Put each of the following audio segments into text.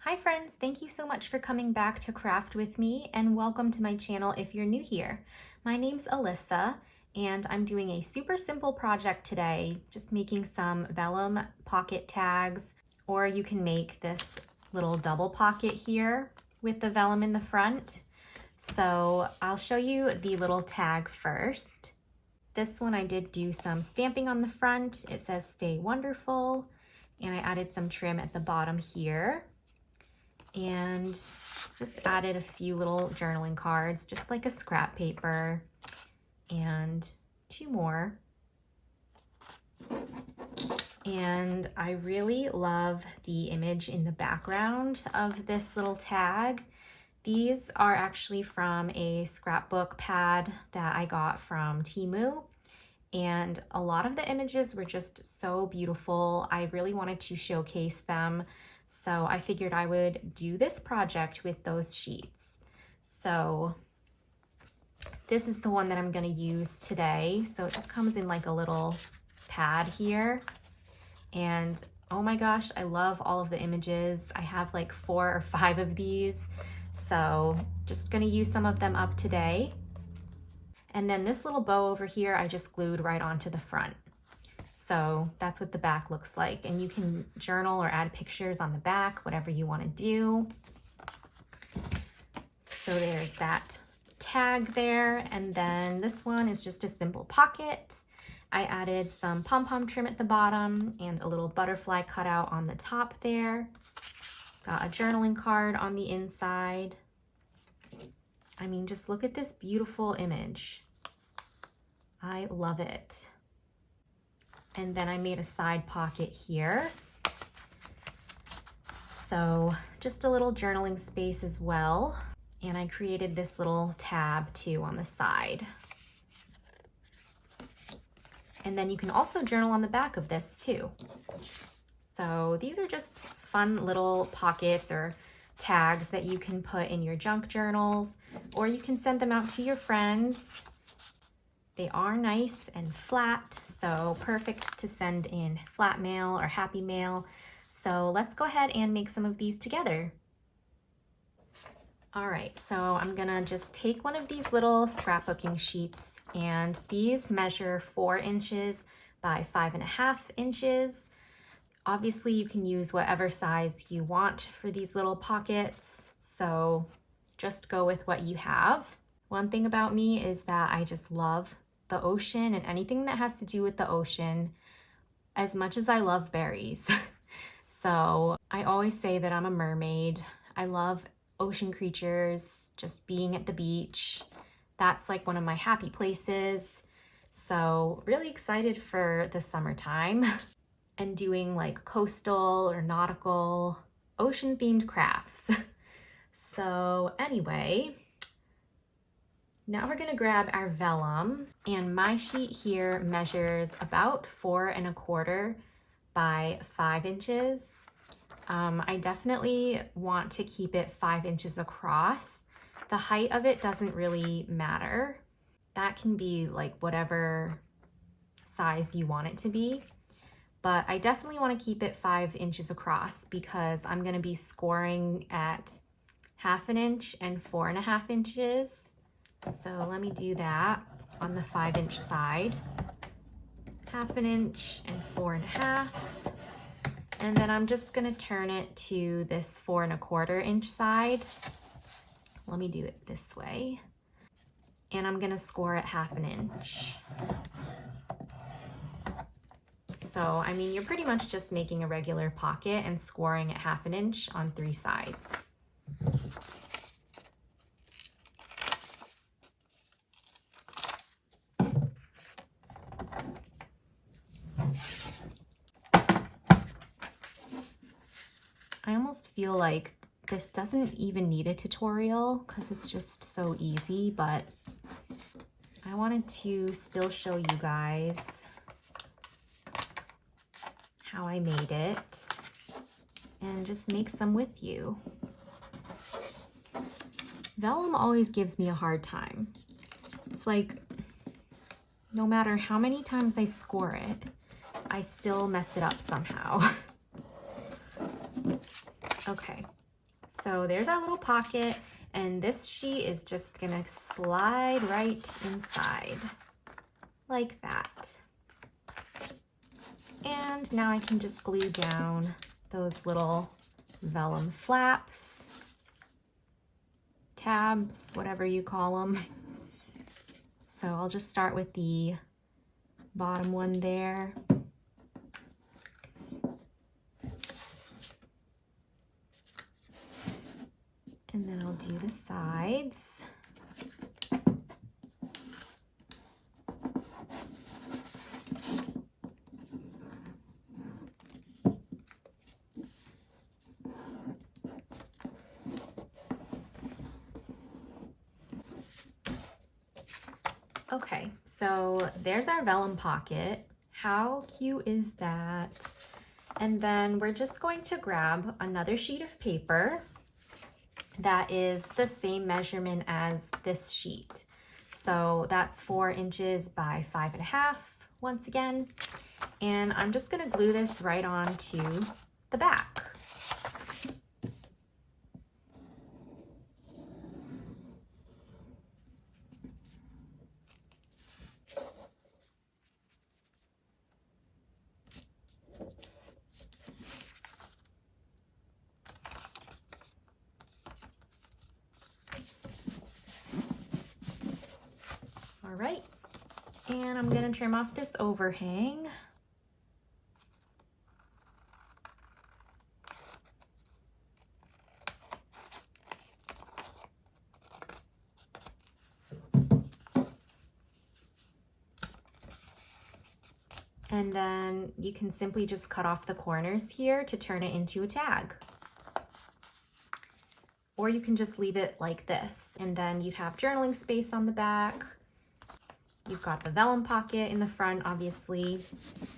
Hi friends, thank you so much for coming back to craft with me and welcome to my channel if you're new here. My name's Alyssa and I'm doing a super simple project today, just making some vellum pocket tags, or you can make this little double pocket here with the vellum in the front. So I'll show you the little tag first. This one I did do some stamping on the front. It says "Stay Wonderful," and I added some trim at the bottom here. And just added a few little journaling cards, just like a scrap paper, and two more. And I really love the image in the background of this little tag. These are actually from a scrapbook pad that I got from Temu, and a lot of the images were just so beautiful. I really wanted to showcase them. So I figured I would do this project with those sheets. So this is the one that I'm gonna use today. So it just comes in like a little pad here. And oh my gosh, I love all of the images. I have like 4 or 5 of these. So just gonna use some of them up today. And then this little bow over here, I just glued right onto the front. So that's what the back looks like. And you can journal or add pictures on the back, whatever you want to do. So there's that tag there. And then this one is just a simple pocket. I added some pom-pom trim at the bottom and a little butterfly cutout on the top there. Got a journaling card on the inside. I mean, just look at this beautiful image. I love it. And then I made a side pocket here. So just a little journaling space as well. And I created this little tab too on the side. And then you can also journal on the back of this too. So these are just fun little pockets or tags that you can put in your junk journals, or you can send them out to your friends. They are nice and flat, so perfect to send in flat mail or happy mail. So let's go ahead and make some of these together. All right, so I'm gonna just take one of these little scrapbooking sheets, and these measure 4 inches by 5.5 inches. Obviously, you can use whatever size you want for these little pockets, so just go with what you have. One thing about me is that I just love the ocean and anything that has to do with the ocean as much as I love berries. So I always say that I'm a mermaid. I love ocean creatures, just being at the beach. That's like one of my happy places. So really excited for the summertime and doing like coastal or nautical ocean themed crafts. So anyway, now we're gonna grab our vellum, and my sheet here measures about 4.25 by 5 inches. I definitely want to keep it 5 inches across. The height of it doesn't really matter. That can be like whatever size you want it to be, but I definitely want to keep it 5 inches across because I'm gonna be scoring at 1/2 inch and 4.5 inches. So let me do that on the 5-inch side, 1/2 inch and 4.5. And then I'm just gonna turn it to this 4.25 inch side. Let me do it this way. And I'm gonna score at 1/2 inch. So, I mean, you're pretty much just making a regular pocket and scoring at 1/2 inch on 3 sides. I almost feel like this doesn't even need a tutorial because it's just so easy, but I wanted to still show you guys how I made it and just make some with you. Vellum always gives me a hard time. It's like no matter how many times I score it, I still mess it up somehow. Okay, So there's our little pocket, and this sheet is just gonna slide right inside like that. And now I can just glue down those little vellum flaps, tabs, whatever you call them. So I'll just start with the bottom one there. And then I'll do the sides. Okay, so there's our vellum pocket. How cute is that? And then we're just going to grab another sheet of paper that is the same measurement as this sheet. So that's 4 inches by 5.5 once again. And I'm just gonna glue this right onto the back. All right, and I'm gonna trim off this overhang. And then you can simply just cut off the corners here to turn it into a tag. Or you can just leave it like this, and then you'd have journaling space on the back. You've got the vellum pocket in the front, obviously.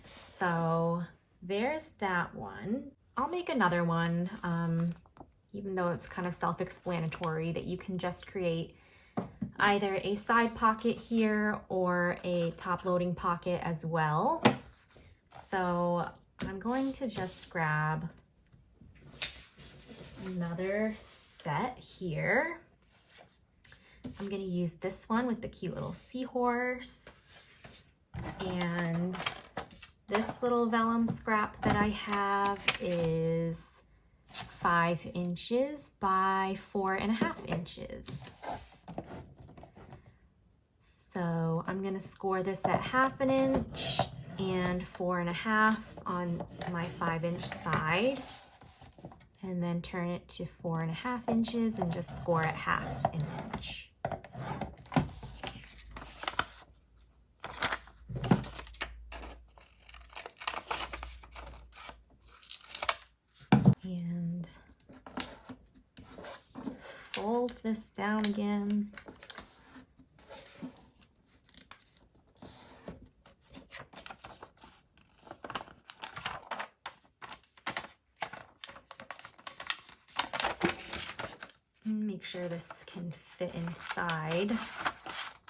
So there's that one. I'll make another one, even though it's kind of self-explanatory, that you can just create either a side pocket here or a top loading pocket as well. So I'm going to just grab another set here. I'm going to use this one with the cute little seahorse, and this little vellum scrap that I have is 5 inches by 4.5 inches. So I'm going to score this at 1/2 inch and 4.5 on my 5-inch side, and then turn it to 4.5 inches and just score at 1/2 inch. And fold this down again. Make sure this can fit inside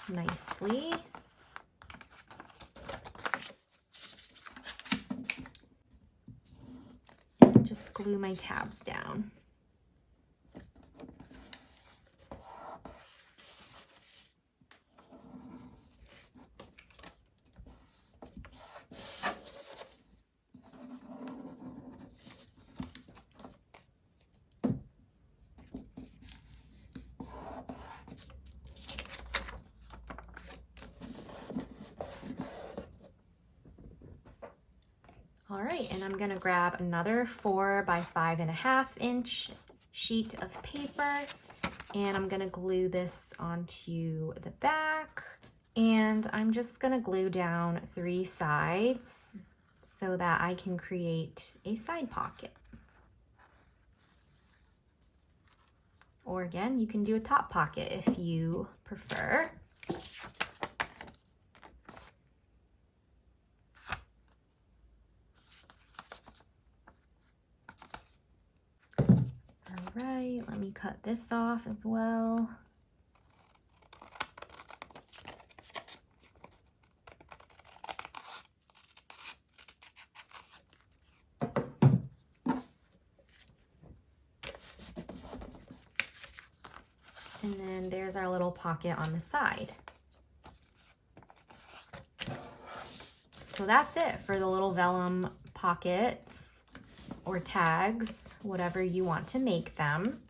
nicely. And just glue my tabs down. All right, and I'm gonna grab another 4 by 5.5 inch sheet of paper, and I'm gonna glue this onto the back, and I'm just gonna glue down 3 sides so that I can create a side pocket. Or again, you can do a top pocket if you prefer. All right, let me cut this off as well. And then there's our little pocket on the side. So that's it for the little vellum pockets or tags, whatever you want to make them.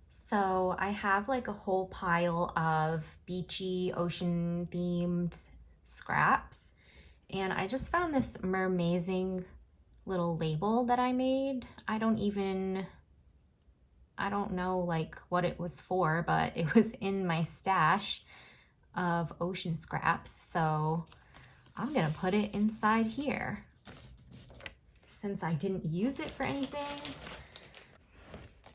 So I have like a whole pile of beachy, ocean themed scraps. And I just found this mermazing little label that I made. I don't know like what it was for, but it was in my stash of ocean scraps. So I'm gonna put it inside here since I didn't use it for anything.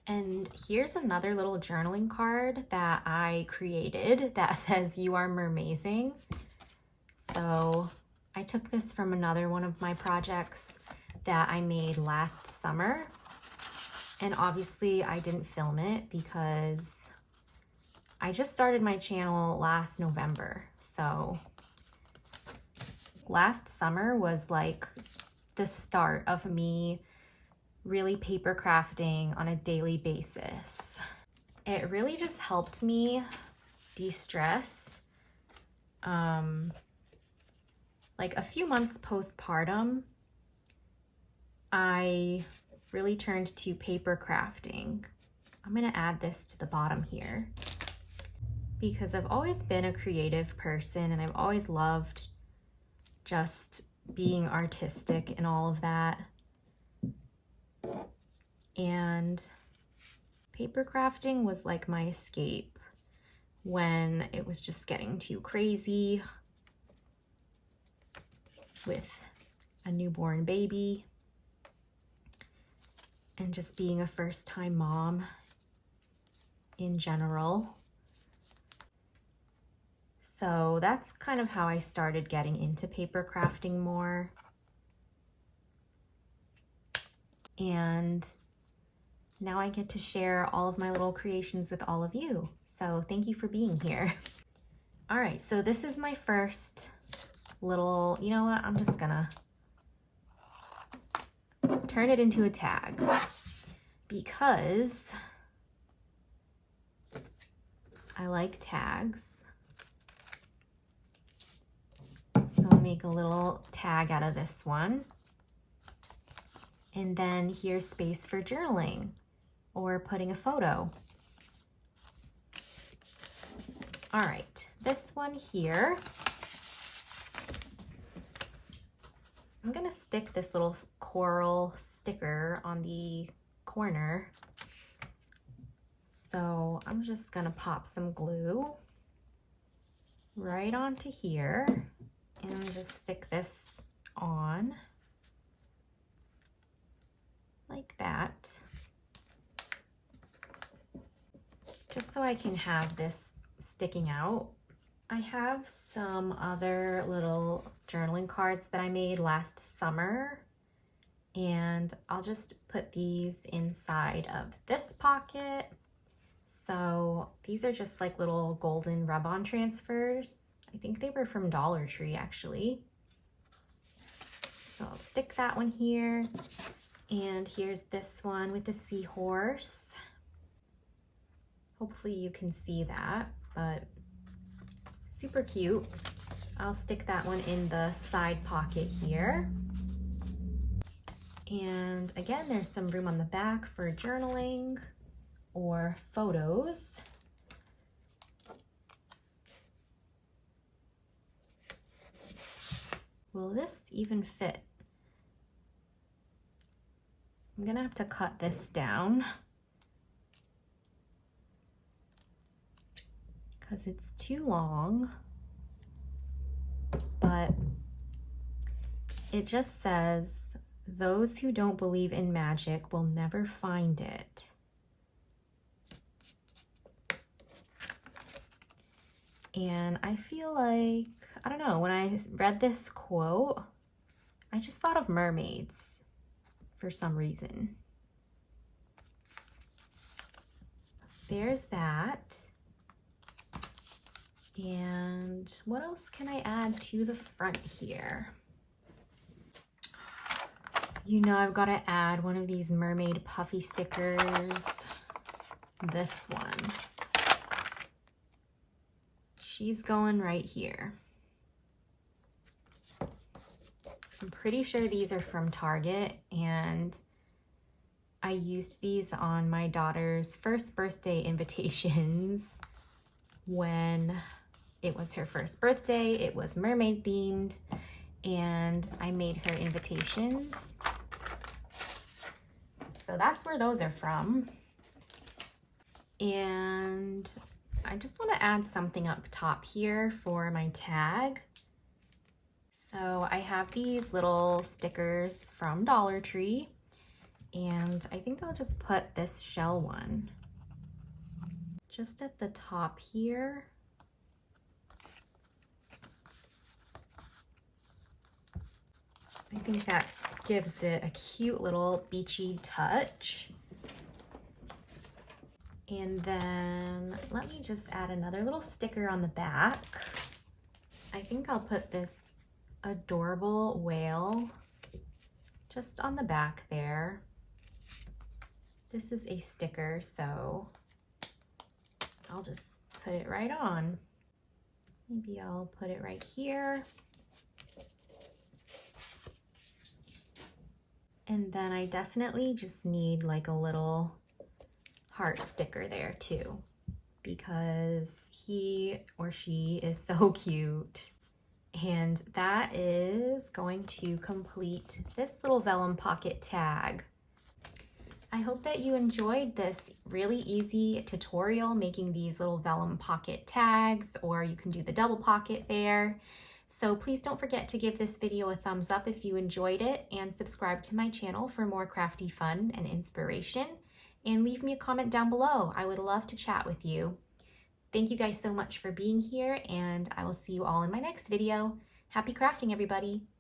And here's another little journaling card that I created that says "You are mermazing." So I took this from another one of my projects that I made last summer. And obviously I didn't film it because I just started my channel last November. So last summer was like the start of me really paper crafting on a daily basis. It really just helped me de-stress. Like a few months postpartum, I really turned to paper crafting. I'm gonna add this to the bottom here because I've always been a creative person and I've always loved just being artistic and all of that. And paper crafting was like my escape when it was just getting too crazy with a newborn baby and just being a first-time mom in general. So that's kind of how I started getting into paper crafting more. And now I get to share all of my little creations with all of you. So thank you for being here. All right, so this is my first little, you know what, I'm just gonna turn it into a tag because I like tags. So I'll make a little tag out of this one. And then here's space for journaling or putting a photo. All right, this one here, I'm gonna stick this little coral sticker on the corner. So I'm just gonna pop some glue right onto here and just stick this on like that, just so I can have this sticking out. I have some other little journaling cards that I made last summer, and I'll just put these inside of this pocket. So these are just like little golden rub-on transfers. I think they were from Dollar Tree actually. So I'll stick that one here. And here's this one with the seahorse. Hopefully you can see that, but super cute. I'll stick that one in the side pocket here. And again, there's some room on the back for journaling or photos. Will this even fit? I'm gonna have to cut this down because it's too long, but it just says, "Those who don't believe in magic will never find it." And I feel like, I don't know, when I read this quote, I just thought of mermaids for some reason. There's that. And what else can I add to the front here? You know, I've got to add one of these mermaid puffy stickers. This one. she's going right here. I'm pretty sure these are from Target, and I used these on my daughter's first birthday invitations when it was her first birthday. It was mermaid themed, and I made her invitations. So that's where those are from. And I just want to add something up top here for my tag. So I have these little stickers from Dollar Tree, and I think I'll just put this shell one just at the top here. I think that gives it a cute little beachy touch. And then let me just add another little sticker on the back. I think I'll put this adorable whale just on the back there. This is a sticker, so I'll just put it right on. Maybe I'll put it right here. And then I definitely just need like a little heart sticker there too, because he or she is so cute. And that is going to complete this little vellum pocket tag. I hope that you enjoyed this really easy tutorial making these little vellum pocket tags, or you can do the double pocket there. So please don't forget to give this video a thumbs up if you enjoyed it, and subscribe to my channel for more crafty fun and inspiration. And leave me a comment down below. I would love to chat with you. Thank you guys so much for being here, and I will see you all in my next video. Happy crafting, everybody!